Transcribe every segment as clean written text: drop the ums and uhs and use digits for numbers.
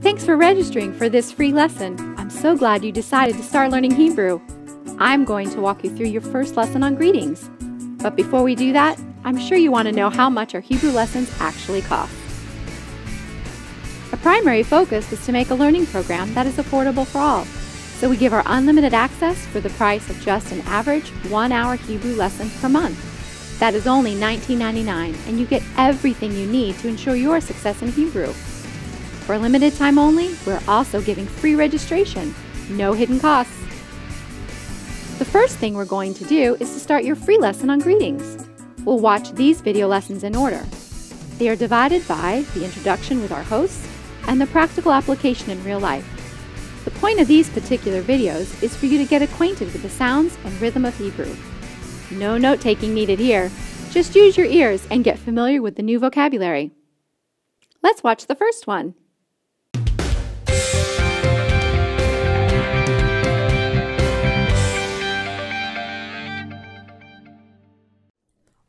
Thanks for registering for this free lesson. I'm so glad you decided to start learning Hebrew. I'm going to walk you through your first lesson on greetings. But before we do that, I'm sure you want to know how much our Hebrew lessons actually cost. Our primary focus is to make a learning program that is affordable for all. So we give our unlimited access for the price of just an average 1-hour Hebrew lesson per month. That is only $19.99, and you get everything you need to ensure your success in Hebrew. For a limited time only, we're also giving free registration, no hidden costs. The first thing we're going to do is to start your free lesson on greetings. We'll watch these video lessons in order. They are divided by the introduction with our hosts and the practical application in real life. The point of these particular videos is for you to get acquainted with the sounds and rhythm of Hebrew. No note-taking needed here. Just use your ears and get familiar with the new vocabulary. Let's watch the first one.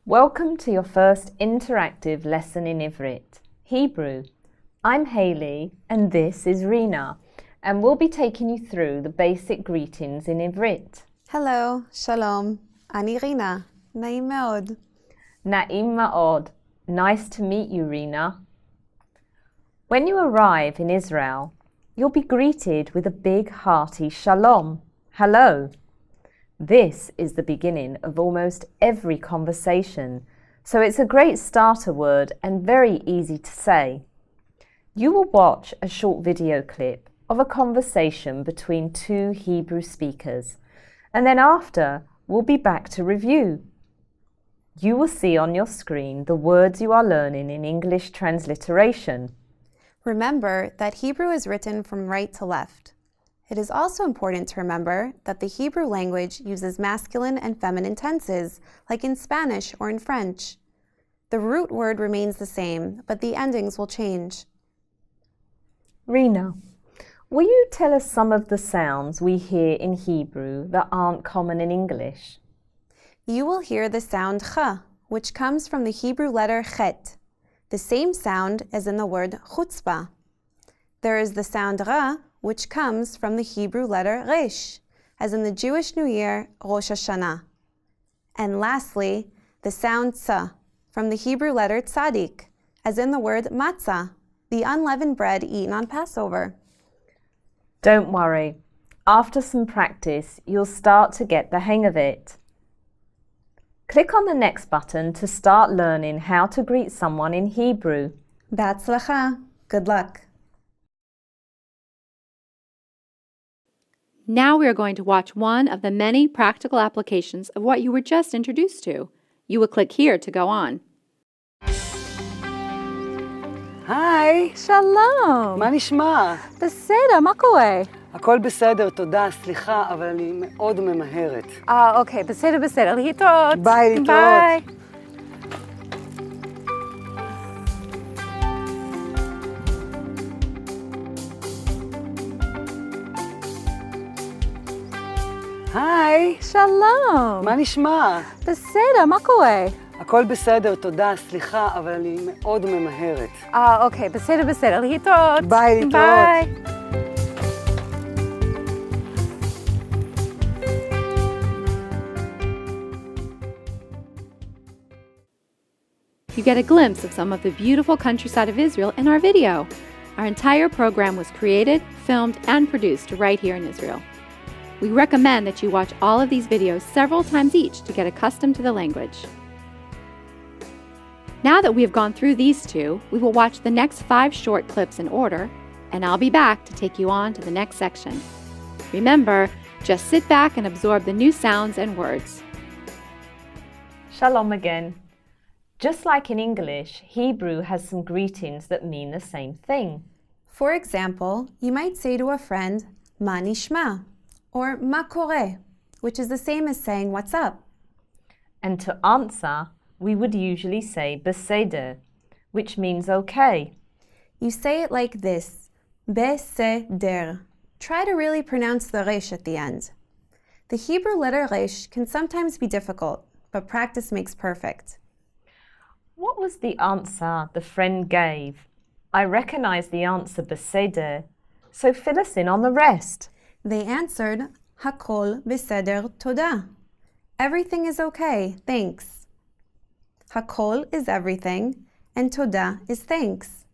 Welcome to your first interactive lesson in Ivrit, Hebrew. I'm Hayley and this is Rina, and we'll be taking you through the basic greetings in Ivrit. Hello, shalom. Ani Rina. Naim meod. Naim ma'od. Nice to meet you, Rina. When you arrive in Israel, you'll be greeted with a big hearty shalom, hello. This is the beginning of almost every conversation, so it's a great starter word and very easy to say. You will watch a short video clip of a conversation between two Hebrew speakers, and then after, we'll be back to review. You will see on your screen the words you are learning in English transliteration. Remember that Hebrew is written from right to left. It is also important to remember that the Hebrew language uses masculine and feminine tenses, like in Spanish or in French. The root word remains the same, but the endings will change. Rina, will you tell us some of the sounds we hear in Hebrew that aren't common in English? You will hear the sound ch, which comes from the Hebrew letter chet, the same sound as in the word chutzpah. There is the sound ra, which comes from the Hebrew letter resh, as in the Jewish New Year, Rosh Hashanah. And lastly, the sound tza, from the Hebrew letter tzadik, as in the word matzah, the unleavened bread eaten on Passover. Don't worry, after some practice, you'll start to get the hang of it. Click on the next button to start learning how to greet someone in Hebrew. B'atzlacha. Good luck. Now we are going to watch one of the many practical applications of what you were just introduced to. You will click here to go on. היי, שלום. מה נשמע? בסדר, מה קורה? הכל בסדר, תודה, סליחה, אבל אני מאוד ממהרת. אוקיי, בסדר, להתראות. ביי, להתראות. ביי. היי, שלום. מה נשמע? בסדר, מה קורה? הכל בסדר, תודה, סליחה, אבל אני מאוד ממהרת. אוקיי, בסדר, להתראות. ביי, להתראות. ביי. You get a glimpse of some of the beautiful countryside of Israel in our video. Our entire program was created, filmed, and produced right here in Israel. We recommend that you watch all of these videos several times each to get accustomed to the language. Now that we have gone through these two, we will watch the next 5 short clips in order, and I'll be back to take you on to the next section. Remember, just sit back and absorb the new sounds and words. Shalom again. Just like in English, Hebrew has some greetings that mean the same thing. For example, you might say to a friend, ma nishma, or ma kore, which is the same as saying what's up. And to answer, we would usually say beseder, which means okay. You say it like this, beseder. Try to really pronounce the resh at the end. The Hebrew letter resh can sometimes be difficult, but practice makes perfect. What was the answer the friend gave? I recognize the answer beseder, so fill us in on the rest. They answered, Hakol beseder toda. Everything is okay, thanks. Hakol is everything, and toda is thanks.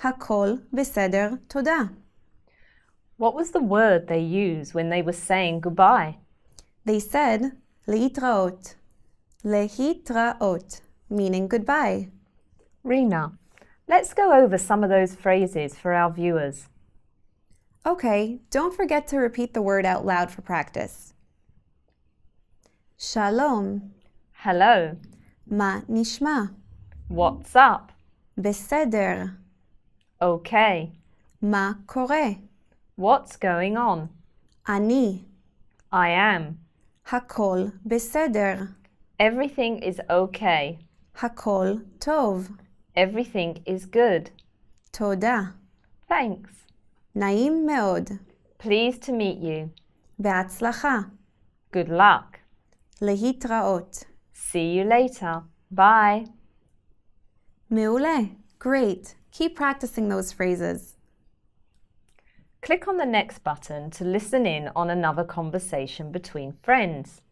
Hakol beseder toda. What was the word they used when they were saying goodbye? They said, Leitraot. Lehitraot, meaning goodbye. Rina, let's go over some of those phrases for our viewers. Okay, don't forget to repeat the word out loud for practice. Shalom. Hello. Ma nishma. What's up? Beseder. Okay. Ma kore. What's going on? Ani. I am. Hakol beseder. Everything is okay. Hakol tov. Everything is good. Toda. Thanks. Naim meod. Pleased to meet you. Beatzlacha. Good luck. Lehitraot. See you later. Bye. Meule. Great. Keep practicing those phrases. Click on the next button to listen in on another conversation between friends.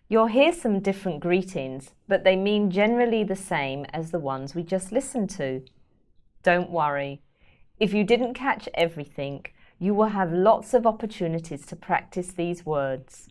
You'll hear some different greetings, but they mean generally the same as the ones we just listened to. Don't worry. If you didn't catch everything, you will have lots of opportunities to practice these words.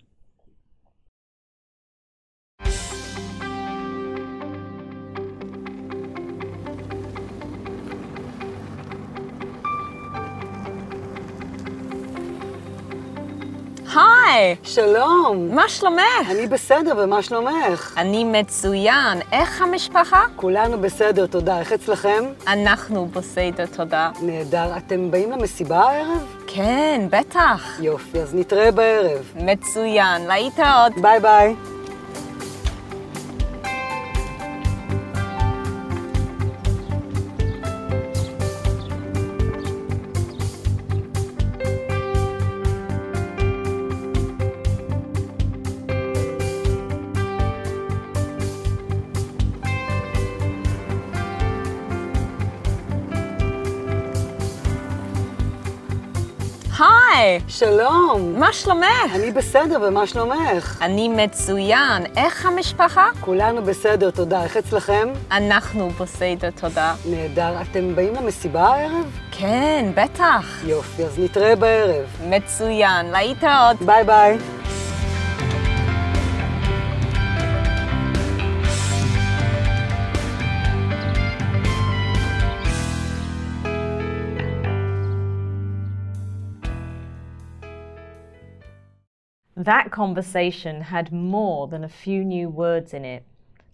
היי, שלום. מה שלומך? אני בסדר, ומה שלומך? אני מצוין. איך המשפחה? כולנו בסדר, תודה. איך אצלכם? אנחנו בסדר, תודה. נהדר. אתם באים למסיבה הערב? כן, בטח. יופי, אז נתראה בערב. מצוין, להתראות. ביי ביי. היי, שלום. מה שלומך? אני בסדר, ומה שלומך? אני מצוין. איך המשפחה? כולנו בסדר, תודה. איך אצלכם? אנחנו בסדר, תודה. נהדר. אתם באים למסיבה הערב? כן, בטח. יופי, אז נתראה בערב. מצוין, להתראות. ביי ביי. That conversation had more than a few new words in it.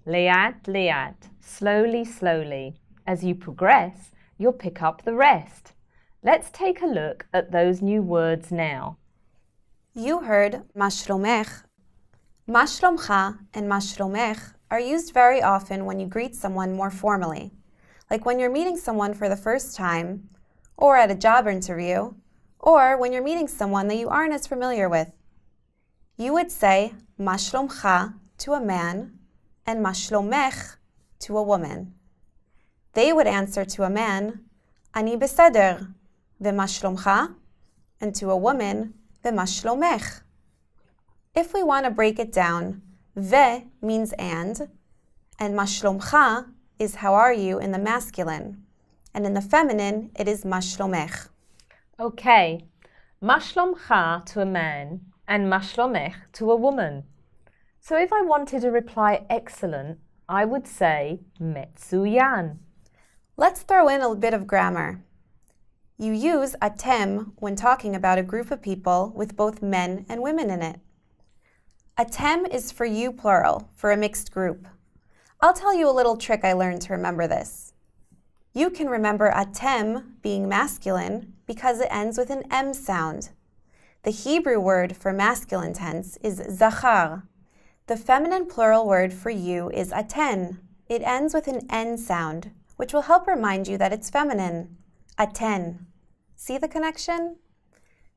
Liat, liat, slowly, slowly. As you progress, you'll pick up the rest. Let's take a look at those new words now. You heard mashlomech. Mashlomcha and mashlomech are used very often when you greet someone more formally, like when you're meeting someone for the first time, or at a job interview, or when you're meeting someone that you aren't as familiar with. You would say mashlomcha to a man and mashlomech to a woman. They would answer to a man, ani beseder, v'mashlomcha, and to a woman, v'mashlomech. If we want to break it down, ve means and mashlomcha is how are you in the masculine, and in the feminine it is mashlomech. Okay, mashlomcha to a man and mashlomech to a woman. So if I wanted to reply excellent, I would say metzuyan. Let's throw in a bit of grammar. You use atem when talking about a group of people with both men and women in it. Atem is for you plural, for a mixed group. I'll tell you a little trick I learned to remember this. You can remember atem being masculine because it ends with an M sound. The Hebrew word for masculine tense is zachar. The feminine plural word for you is aten. It ends with an N sound, which will help remind you that it's feminine. Aten. See the connection?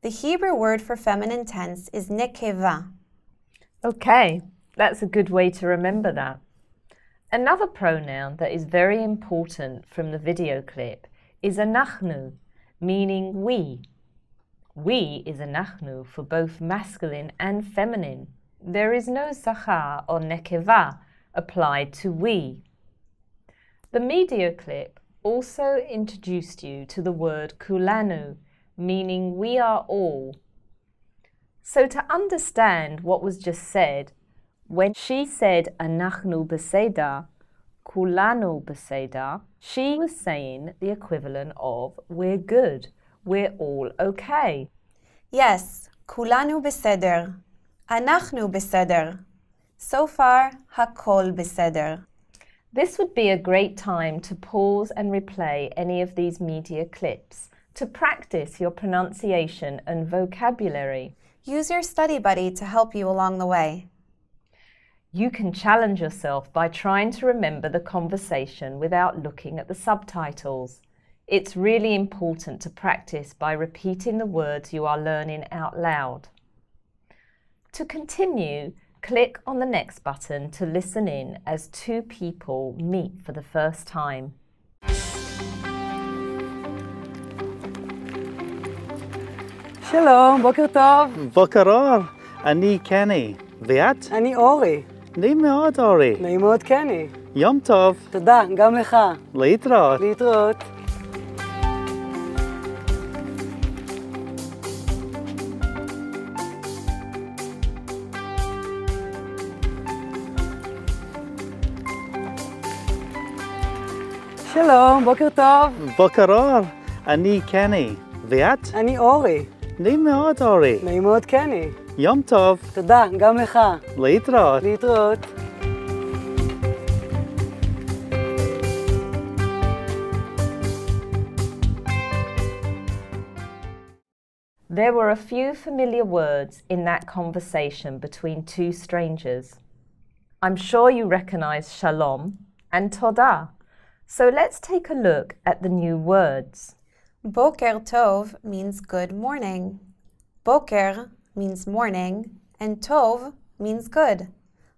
The Hebrew word for feminine tense is nekeva. Okay, that's a good way to remember that. Another pronoun that is very important from the video clip is anachnu, meaning we. We is anachnu for both masculine and feminine. There is no zachar or nekeva applied to we. The media clip also introduced you to the word kulanu, meaning we are all. So to understand what was just said, when she said anachnu beseda, kulanu beseda, she was saying the equivalent of we're good, we're all okay. Yes, kulanu beseder. Anachnu beseder. So far, hakol beseder. This would be a great time to pause and replay any of these media clips to practice your pronunciation and vocabulary. Use your study buddy to help you along the way. You can challenge yourself by trying to remember the conversation without looking at the subtitles. It's really important to practice by repeating the words you are learning out loud. To continue, click on the next button to listen in as two people meet for the first time. שלום, בוקר טוב. בוקר אור, אני קני, ואת? אני אורי. נעים מאוד אורי. נעים מאוד קני. יום טוב, תודה, גם לך. להתראות. להתראות. שלום, בוקר טוב. בוקר אור, אני קני, ואת? אני אורי. נעים מאוד אורי. נעים מאוד קני. יום טוב, תודה, גם לך. להתראות. להתראות. There were a few familiar words in that conversation between two strangers. I'm sure you recognize shalom and todah. So let's take a look at the new words. Boker tov means good morning. Boker means morning, and tov means good.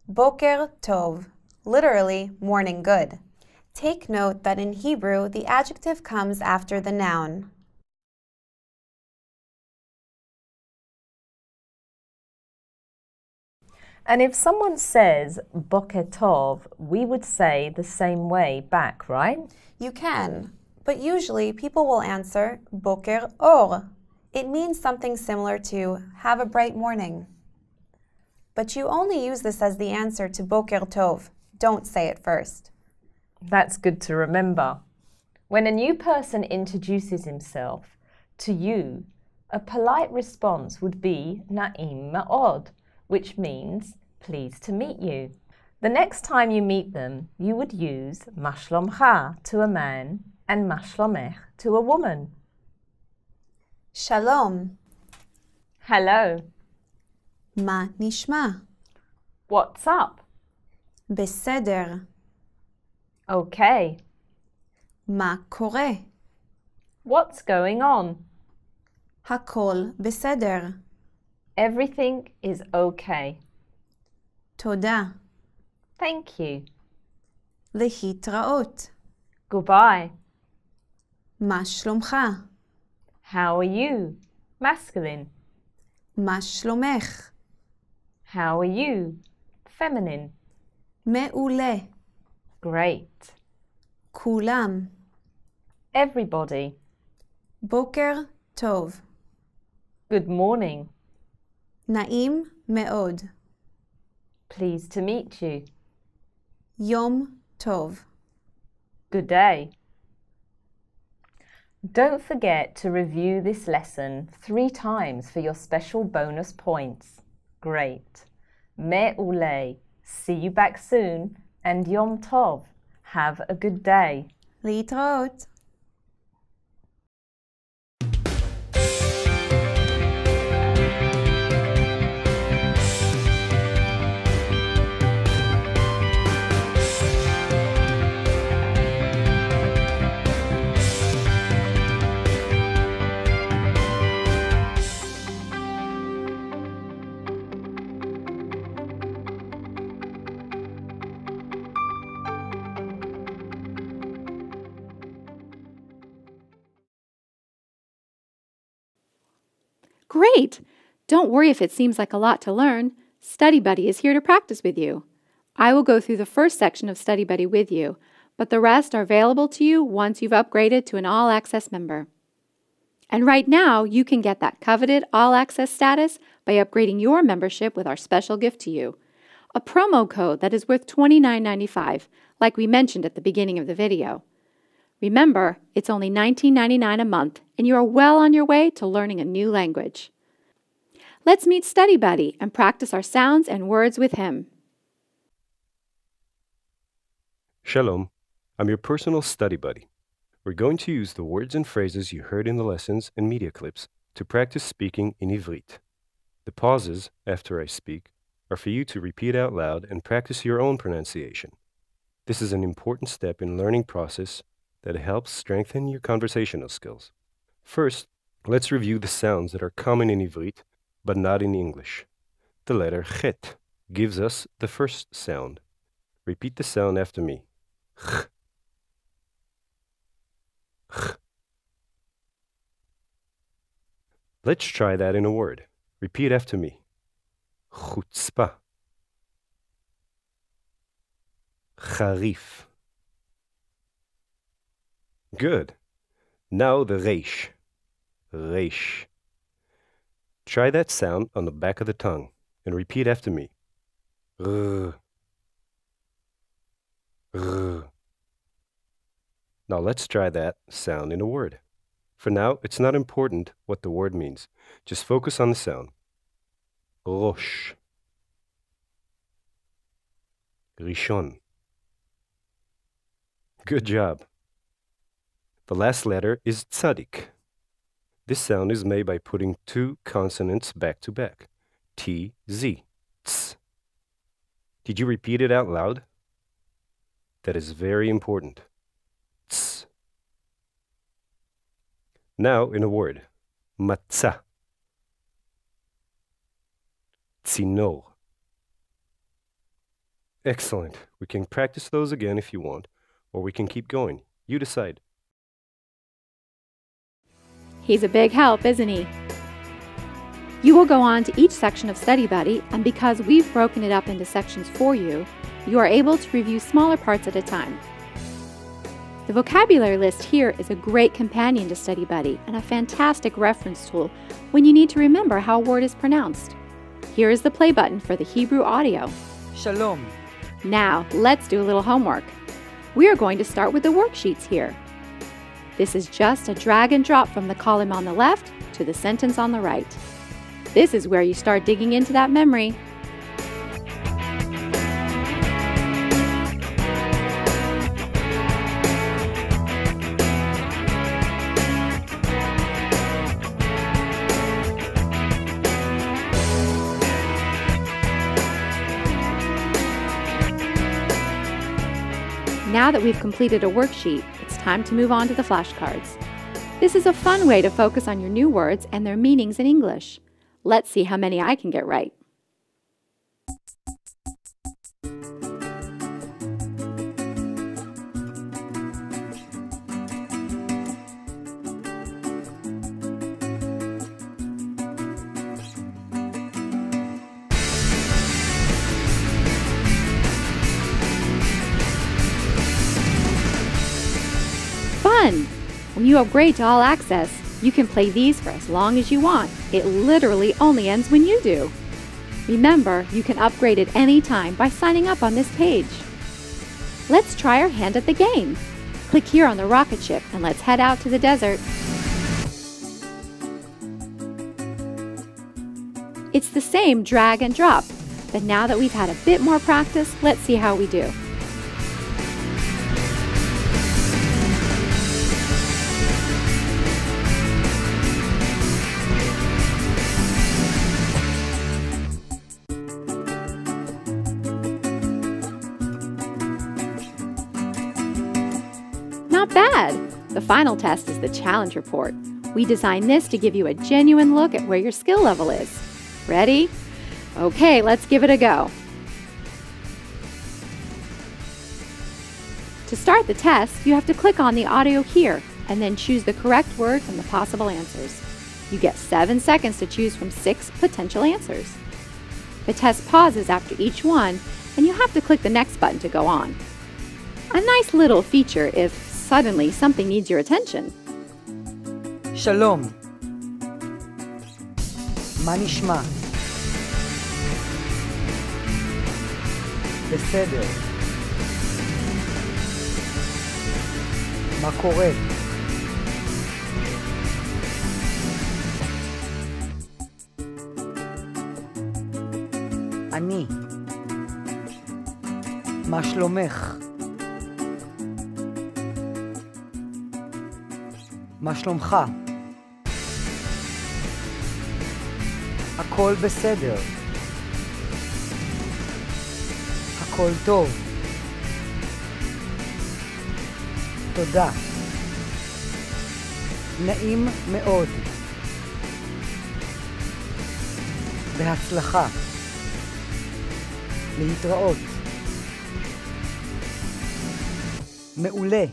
Boker tov, literally morning good. Take note that in Hebrew, the adjective comes after the noun. And if someone says boker tov, we would say the same way back, right? You can, but usually people will answer boker or. It means something similar to have a bright morning. But you only use this as the answer to boker tov. Don't say it first. That's good to remember. When a new person introduces himself to you, a polite response would be na'im ma'od, which means pleased to meet you. The next time you meet them, you would use mashlomcha to a man and mashlomech to a woman. Shalom. Hello. Ma nishma. What's up? Beseder. Okay. Ma kore. What's going on? Hakol beseder. Everything is okay. Toda. Thank you. Lehitraot. Goodbye. Ma shlomcha. How are you? Masculine. Ma shlomech. How are you? Feminine. Me'ule. Great. Kulam. Everybody. Boker tov. Good morning. Na'im me'od. Pleased to meet you. Yom tov. Good day. Don't forget to review this lesson 3 times for your special bonus points. Great. Me'ule. See you back soon. And Yom Tov. Have a good day. להתראות. Great! Don't worry if it seems like a lot to learn. Study Buddy is here to practice with you. I will go through the first section of Study Buddy with you, but the rest are available to you once you've upgraded to an All Access member. And right now, you can get that coveted All Access status by upgrading your membership with our special gift to you, a promo code that is worth $29.95, like we mentioned at the beginning of the video. Remember, it's only $19.99 a month, and you are well on your way to learning a new language. Let's meet Study Buddy and practice our sounds and words with him. Shalom, I'm your personal study buddy. We're going to use the words and phrases you heard in the lessons and media clips to practice speaking in Ivrit. The pauses, after I speak, are for you to repeat out loud and practice your own pronunciation. This is an important step in learning process that helps strengthen your conversational skills. First, let's review the sounds that are common in Ivrit, but not in English. The letter chet gives us the first sound. Repeat the sound after me. Ch. Ch. Let's try that in a word. Repeat after me. Chutzpah. Charif. Good. Now the reish. Reish. Try that sound on the back of the tongue and repeat after me. R. R. Now let's try that sound in a word. For now, it's not important what the word means. Just focus on the sound. Rosh. Rishon. Good job. The last letter is tzadik. This sound is made by putting two consonants back to back. T, Z. Ts. Did you repeat it out loud? That is very important. Ts. Now in a word. Matzah. Tzinor. Excellent. We can practice those again if you want, or we can keep going. You decide. He's a big help, isn't he? You will go on to each section of Study Buddy, and because we've broken it up into sections for you, you are able to review smaller parts at a time. The vocabulary list here is a great companion to Study Buddy and a fantastic reference tool when you need to remember how a word is pronounced. Here is the play button for the Hebrew audio. Shalom. Now, let's do a little homework. We are going to start with the worksheets here. This is just a drag and drop from the column on the left to the sentence on the right. This is where you start digging into that memory. Now that we've completed a worksheet, it's time to move on to the flashcards. This is a fun way to focus on your new words and their meanings in English. Let's see how many I can get right. Fun! When you upgrade to All Access, you can play these for as long as you want. It literally only ends when you do. Remember, you can upgrade at any time by signing up on this page. Let's try our hand at the game. Click here on the rocket ship and let's head out to the desert. It's the same drag and drop, but now that we've had a bit more practice, let's see how we do. Not bad! The final test is the challenge report. We designed this to give you a genuine look at where your skill level is. Ready? Okay, let's give it a go. To start the test, you have to click on the audio here and then choose the correct word from the possible answers. You get 7 seconds to choose from 6 potential answers. The test pauses after each one, and you have to click the next button to go on. A nice little feature if suddenly something needs your attention. שלום. מה נשמע? בסדר. מה קורה? אני. מה שלומך? מה שלומך? הכל בסדר. הכל טוב. תודה. נעים מאוד. בהצלחה. להתראות. מעולה.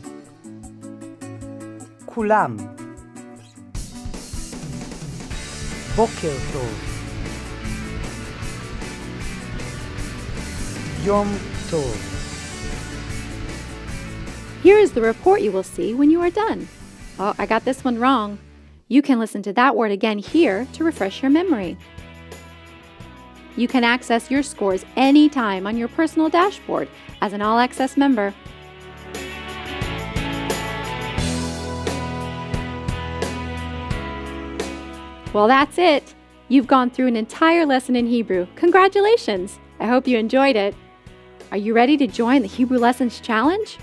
כולם. בוקר טוב. יום טוב. Here is the report you will see when you are done. Oh, I got this one wrong. You can listen to that word again here to refresh your memory. You can access your scores anytime on your personal dashboard as an All Access member. Well, that's it. You've gone through an entire lesson in Hebrew. Congratulations! I hope you enjoyed it. Are you ready to join the Hebrew Lessons Challenge?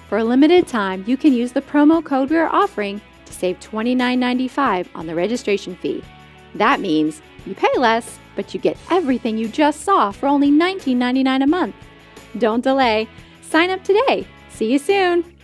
For a limited time, you can use the promo code we are offering to save $29.95 on the registration fee. That means you pay less, but you get everything you just saw for only $19.99 a month. Don't delay. Sign up today. See you soon.